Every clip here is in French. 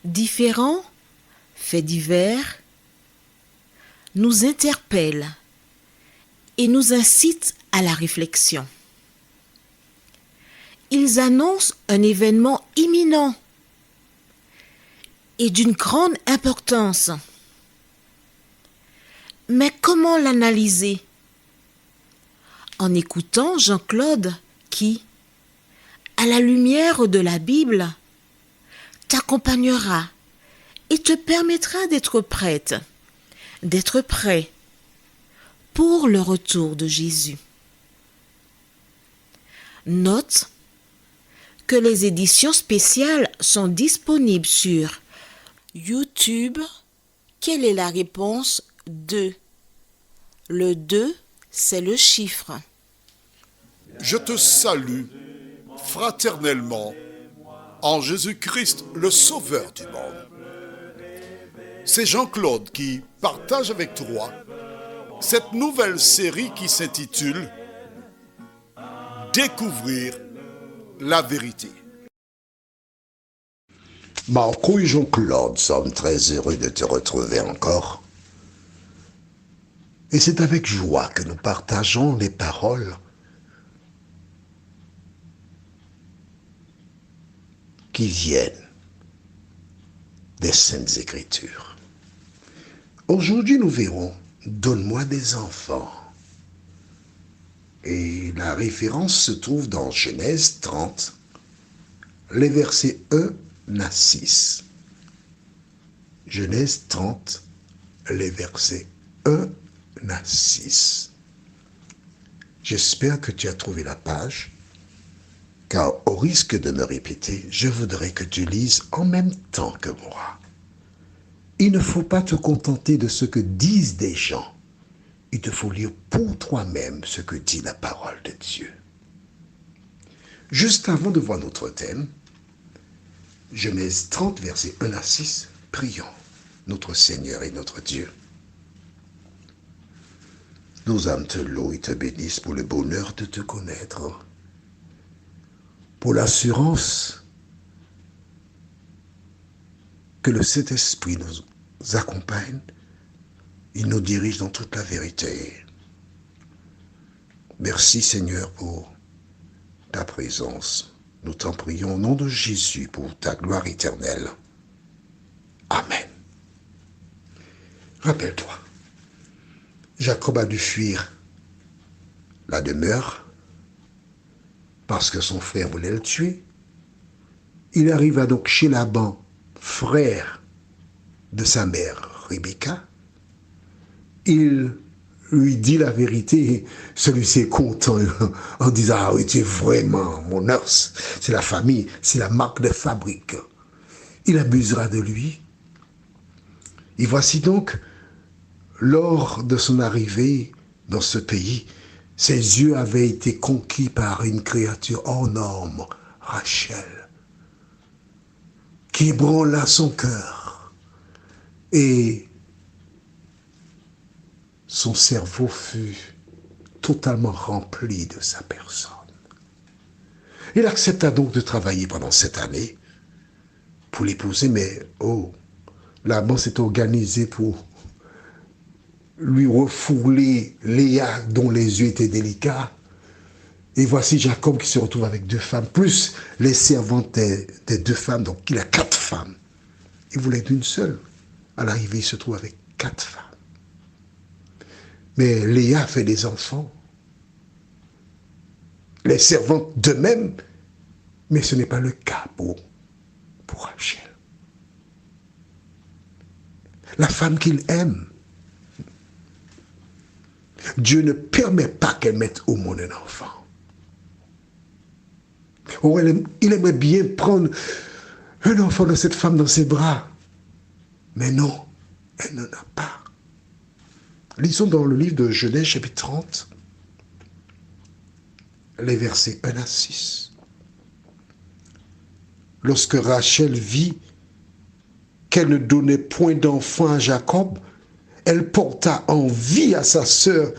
Différents faits divers nous interpellent et nous incitent à la réflexion. Ils annoncent un événement imminent et d'une grande importance. Mais comment l'analyser? En écoutant Jean-Claude qui, à la lumière de la Bible, t'accompagnera et te permettra d'être prête, d'être prêt pour le retour de Jésus. Note que les éditions spéciales sont disponibles sur YouTube. Quelle est la réponse 2? Le 2, c'est le chiffre. Je te salue fraternellement en Jésus-Christ, le Sauveur du monde. C'est Jean-Claude qui partage avec toi cette nouvelle série qui s'intitule Découvrir la vérité. Marco et Jean-Claude, sommes très heureux de te retrouver encore. Et c'est avec joie que nous partageons les paroles qui viennent des Saintes Écritures. Aujourd'hui, nous verrons « Donne-moi des enfants ». Et la référence se trouve dans Genèse 30, les versets 1 à 6. Genèse 30, les versets 1 à 6. J'espère que tu as trouvé la page, car au risque de me répéter, je voudrais que tu lises en même temps que moi. Il ne faut pas te contenter de ce que disent des gens. Il te faut lire pour toi-même ce que dit la parole de Dieu. Juste avant de voir notre thème, Genèse 30, versets 1 à 6, prions notre Seigneur et notre Dieu. Nos âmes te louent et te bénissent pour le bonheur de te connaître, pour l'assurance que le Saint-Esprit nous accompagne, il nous dirige dans toute la vérité. Merci Seigneur pour ta présence. Nous t'en prions au nom de Jésus pour ta gloire éternelle. Amen. Rappelle-toi, Jacob a dû fuir la demeure parce que son frère voulait le tuer. Il arriva donc chez Laban, frère de sa mère, Rebecca. Il lui dit la vérité et celui-ci est content en disant « Ah oui, tu es vraiment mon os, c'est la famille, c'est la marque de fabrique. » Il abusera de lui. Et voici donc, lors de son arrivée dans ce pays, ses yeux avaient été conquis par une créature hors norme, Rachel, qui ébranla son cœur. Et son cerveau fut totalement rempli de sa personne. Il accepta donc de travailler pendant 7 années pour l'épouser, mais Laban s'est organisé pour lui refouler Léa, dont les yeux étaient délicats. Et voici Jacob qui se retrouve avec 2 femmes, plus les servantes des 2 femmes, donc il a 4 femmes. Il voulait d'une seule. À l'arrivée, il se trouve avec 4 femmes. Mais Léa fait des enfants. Les servantes de même, mais ce n'est pas le cas pour Rachel. La femme qu'il aime, Dieu ne permet pas qu'elle mette au monde un enfant. Il aimerait bien prendre un enfant de cette femme dans ses bras. Mais non, elle n'en a pas. Lisons dans le livre de Genèse, chapitre 30, les versets 1 à 6. Lorsque Rachel vit qu'elle ne donnait point d'enfant à Jacob, elle porta envie à sa sœur.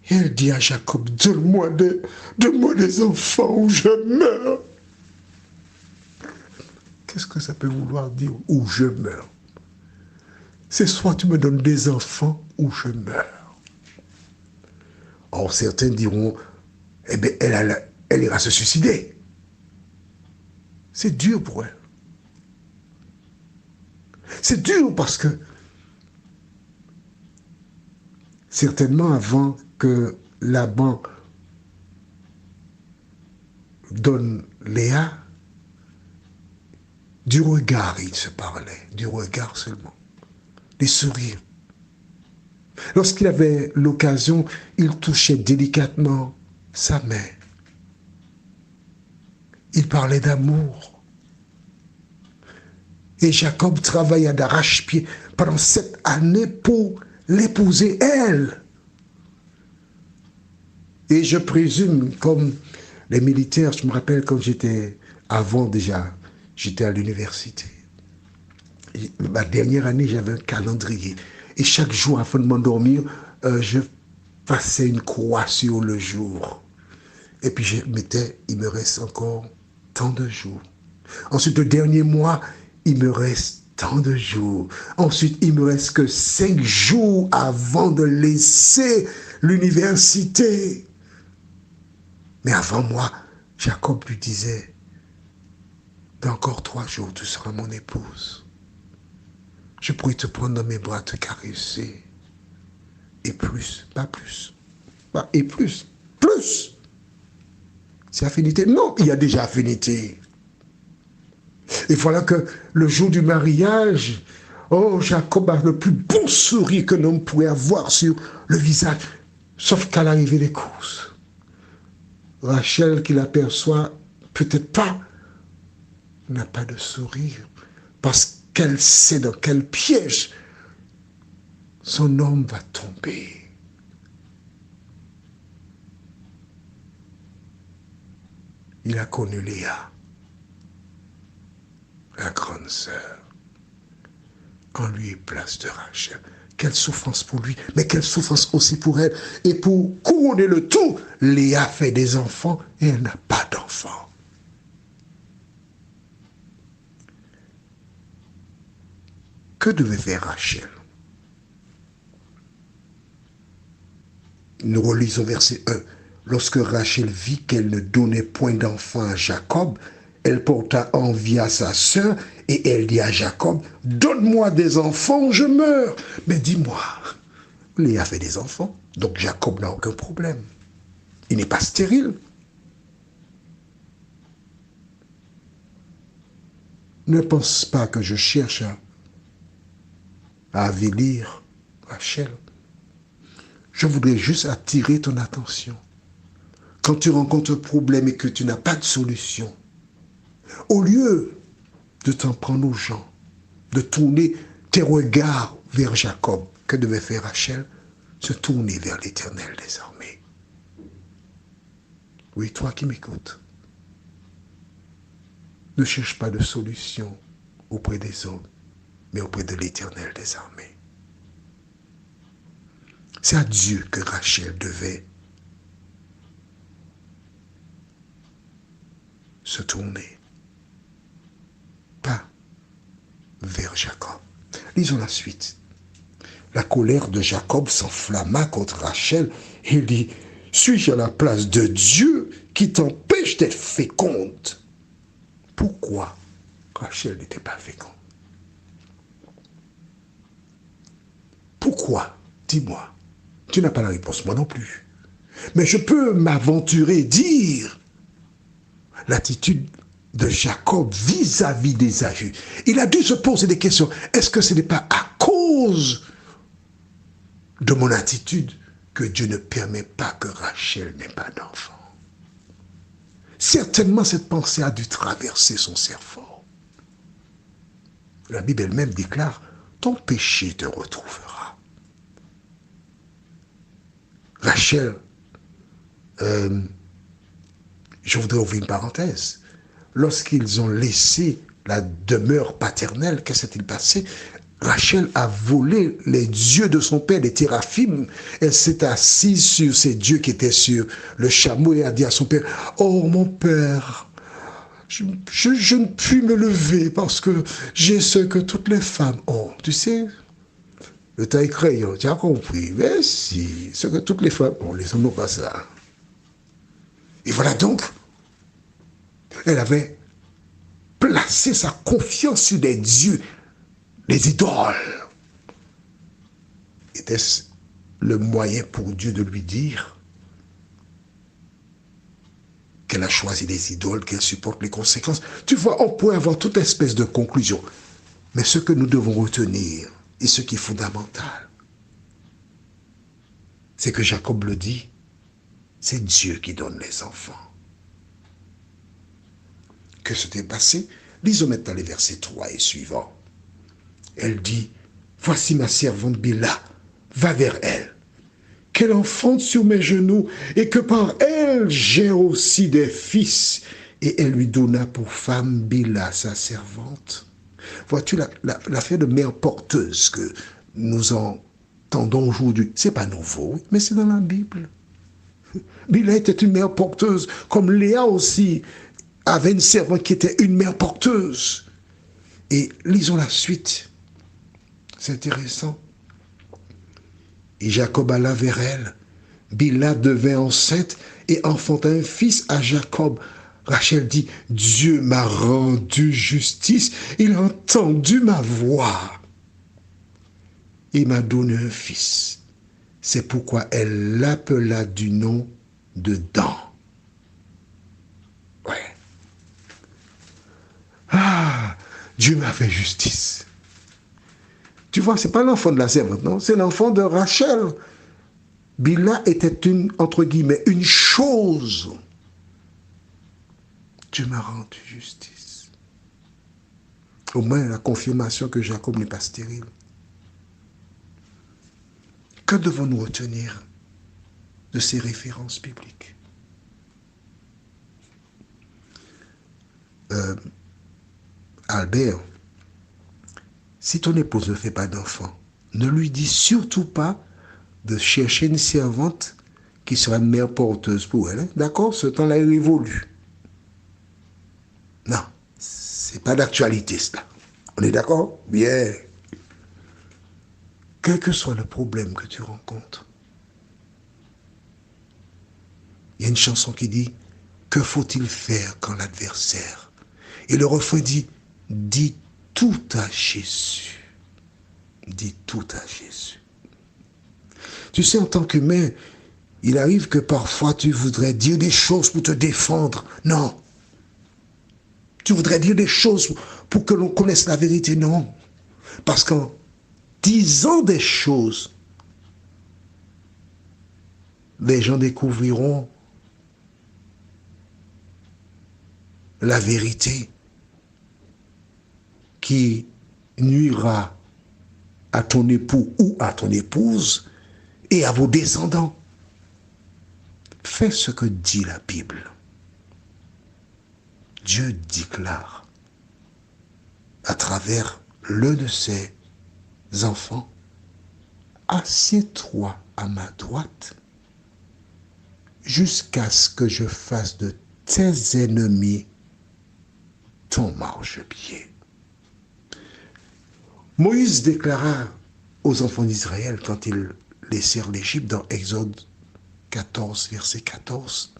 Et elle dit à Jacob, donne-moi des enfants ou je meurs. Qu'est-ce que ça peut vouloir dire, ou je meurs? C'est soit tu me donnes des enfants ou je meurs. Or, certains diront, eh bien, elle ira se suicider. C'est dur pour elle. C'est dur parce que, certainement avant que Laban donne Léa, du regard il se parlait, du regard seulement, des sourires. Lorsqu'il avait l'occasion, il touchait délicatement sa main. Il parlait d'amour. Et Jacob travailla d'arrache-pied pendant 7 années pour l'épouser, elle. Et je présume, comme les militaires, je me rappelle quand j'étais à l'université. Ma dernière année, j'avais un calendrier. Et chaque jour, avant de m'endormir, je passais une croix sur le jour. Et puis je mettais, il me reste encore tant de jours. Ensuite, le dernier mois, il me reste tant de jours. Ensuite, il me reste que 5 jours avant de laisser l'université. Mais avant moi, Jacob lui disait, dans encore 3 jours, tu seras mon épouse. Je pourrais te prendre dans mes bras, te caresser. Et plus, pas plus. Et plus, plus. C'est affinité? Non, il y a déjà affinité. Et voilà que le jour du mariage, oh, Jacob a le plus beau sourire qu'un homme pourrait avoir sur le visage, sauf qu'à l'arrivée des courses. Rachel, qui l'aperçoit, peut-être pas, n'a pas de sourire, parce qu'elle sait dans quel piège son homme va tomber. Il a connu Léa, la grande sœur, en lui est place de Rachel. Quelle souffrance pour lui, mais quelle souffrance aussi pour elle. Et pour couronner le tout, Léa fait des enfants et elle n'a pas d'enfants. Que devait faire Rachel? Nous relisons verset 1. Lorsque Rachel vit qu'elle ne donnait point d'enfant à Jacob, elle porta envie à sa sœur et elle dit à Jacob, donne-moi des enfants ou je meurs. Mais dis-moi, Léa fait des enfants, donc Jacob n'a aucun problème. Il n'est pas stérile. Ne pense pas que je cherche à avilir Rachel. Je voudrais juste attirer ton attention. Quand tu rencontres un problème et que tu n'as pas de solution, au lieu de t'en prendre aux gens, de tourner tes regards vers Jacob, que devait faire Rachel? Se tourner vers l'Éternel des armées. Oui, toi qui m'écoutes, ne cherche pas de solution auprès des hommes, mais auprès de l'Éternel des armées. C'est à Dieu que Rachel devait se tourner, pas vers Jacob. Lisons la suite. La colère de Jacob s'enflamma contre Rachel et il dit, suis-je à la place de Dieu qui t'empêche d'être féconde? Pourquoi Rachel n'était pas féconde? Pourquoi? Dis-moi. Tu n'as pas la réponse, moi non plus. Mais je peux m'aventurer, dire l'attitude de Jacob vis-à-vis d'Ésaü. Il a dû se poser des questions. Est-ce que ce n'est pas à cause de mon attitude que Dieu ne permet pas que Rachel n'ait pas d'enfant? Certainement, cette pensée a dû traverser son cerveau. La Bible elle-même déclare, ton péché te retrouvera. Rachel, je voudrais ouvrir une parenthèse. Lorsqu'ils ont laissé la demeure paternelle, qu'est-ce qui s'est passé? Rachel a volé les dieux de son père, les téraphim. Elle s'est assise sur ces dieux qui étaient sur le chameau et a dit à son père, « Oh mon père, je ne puis me lever parce que j'ai ce que toutes les femmes ont. » Tu sais, le taille crayon, tu as compris. Mais si, ce que toutes les femmes ont, les hommes n'ont pas ça. Et voilà donc, elle avait placé sa confiance sur des dieux, les idoles. Était-ce le moyen pour Dieu de lui dire qu'elle a choisi des idoles, qu'elle supporte les conséquences? Tu vois, on pourrait avoir toute espèce de conclusion. Mais ce que nous devons retenir, et ce qui est fondamental, c'est que Jacob le dit, c'est Dieu qui donne les enfants. Que s'est-il passé? Lisons maintenant les versets 3 et suivants. Elle dit, voici ma servante Bila, va vers elle, qu'elle enfante sur mes genoux, et que par elle j'ai aussi des fils. Et elle lui donna pour femme Bila, sa servante. Vois-tu l'affaire de mère porteuse que nous entendons aujourd'hui, c'est pas nouveau, mais c'est dans la Bible. Bila était une mère porteuse, comme Léa aussi avait une servante qui était une mère porteuse. Et lisons la suite. C'est intéressant. Et Jacob alla vers elle. Bila devint enceinte et enfanta un fils à Jacob. Rachel dit, Dieu m'a rendu justice, il a entendu ma voix. Il m'a donné un fils. C'est pourquoi elle l'appela du nom de Dan. Ouais. Ah, Dieu m'a fait justice. Tu vois, ce n'est pas l'enfant de la servante, non, c'est l'enfant de Rachel. Bila était entre guillemets, une chose. Dieu m'a rendu justice. Au moins la confirmation que Jacob n'est pas stérile. Que devons-nous retenir de ces références bibliques? Albert, si ton épouse ne fait pas d'enfant, ne lui dis surtout pas de chercher une servante qui sera une mère porteuse pour elle. Hein? D'accord? Ce temps-là est révolu. Non, c'est pas d'actualité, cela. On est d'accord? Bien. Quel que soit le problème que tu rencontres, il y a une chanson qui dit « Que faut-il faire quand l'adversaire ?» Et le refrain dit « Dis tout à Jésus. » Dis tout à Jésus. Tu sais, en tant qu'humain, il arrive que parfois tu voudrais dire des choses pour te défendre. Non. Tu voudrais dire des choses pour que l'on connaisse la vérité. Non. Parce qu'en disant des choses, les gens découvriront la vérité qui nuira à ton époux ou à ton épouse et à vos descendants. Fais ce que dit la Bible. Dieu déclare à travers l'un de ses enfants, assieds-toi à ma droite jusqu'à ce que je fasse de tes ennemis ton marchepied. Moïse déclara aux enfants d'Israël quand ils laissèrent l'Égypte dans Exode 14, verset 14,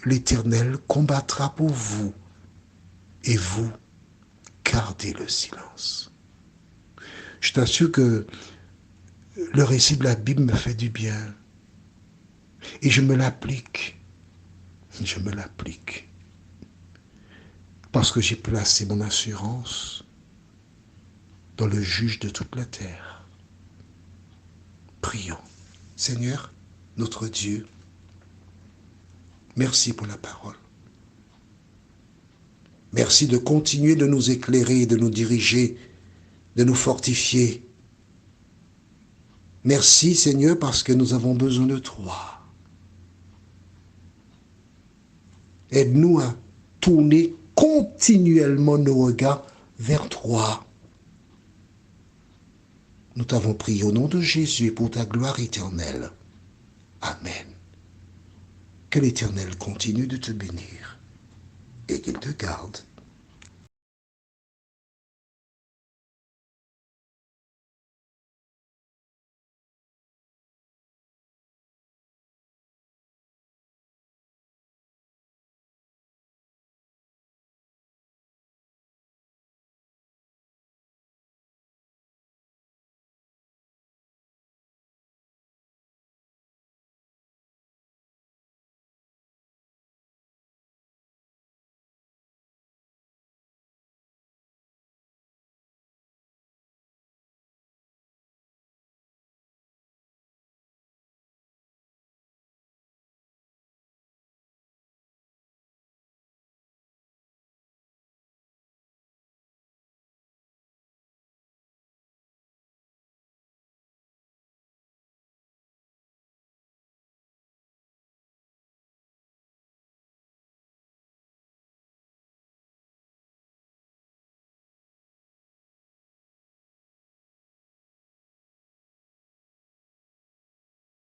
l'Éternel combattra pour vous et vous gardez le silence. Je t'assure que le récit de la Bible me fait du bien et je me l'applique. Je me l'applique parce que j'ai placé mon assurance dans le juge de toute la terre. Prions. Seigneur, notre Dieu, merci pour la parole. Merci de continuer de nous éclairer, de nous diriger, de nous fortifier. Merci Seigneur parce que nous avons besoin de toi. Aide-nous à tourner continuellement nos regards vers toi. Nous t'avons prié au nom de Jésus pour ta gloire éternelle. Amen. Que l'Éternel continue de te bénir et qu'il te garde.